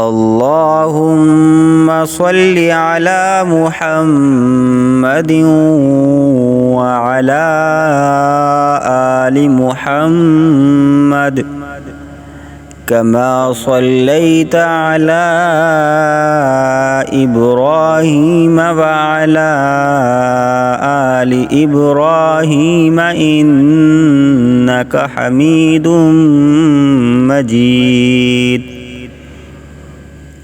اللهم صل على محمد وعلى آل محمد كما صليت على إبراهيم وعلى آل إبراهيم إنك حميد مجيد.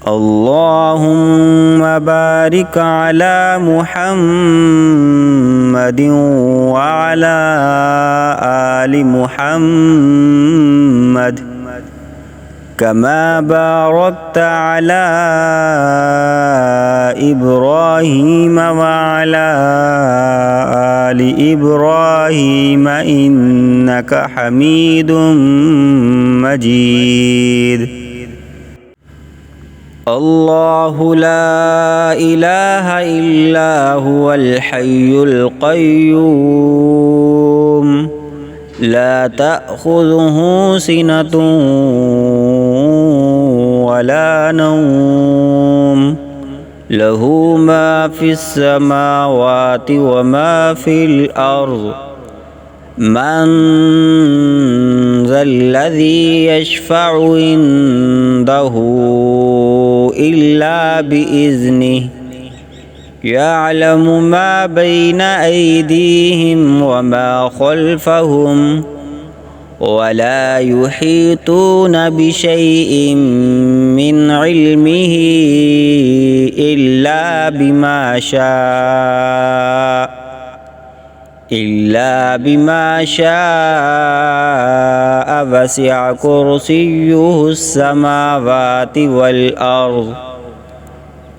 اللهم بارك على محمد وعلى آل محمد كما باركت على إبراهيم وعلى آل إبراهيم إنك حميد مجيد. الله لا إله إلا هو الحي القيوم لا تأخذه سنة ولا نوم له ما في السماوات وما في الأرض من ذا الذي يشفع عنده إلا بإذنه يعلم ما بين أيديهم وما خلفهم ولا يحيطون بشيء من علمه إلا بما شاء وسع كرسيه السماوات والأرض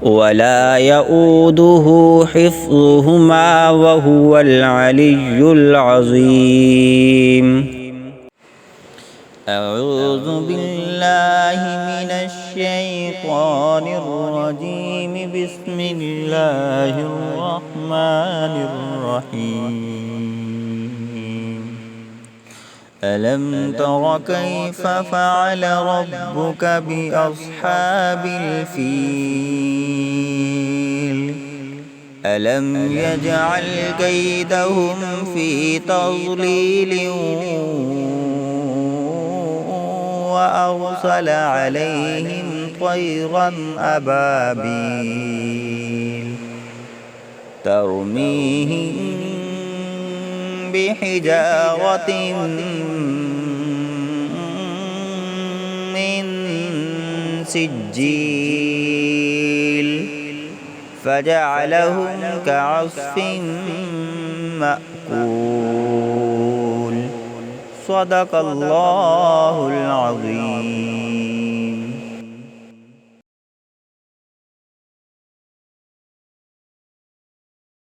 ولا يؤوده حفظهما وهو العلي العظيم. أعوذ بالله من الشيطان الرجيم. بسم الله الرحمن الرحيم. ألم تر كيف فعل ربك بأصحاب الفيل ألم يجعل كيدهم في تضليل وأرسل عليهم طيرا أبابيل ترميهم بحجارة من سجيل فجعلهم كعصف مأكول. صدق الله العظيم.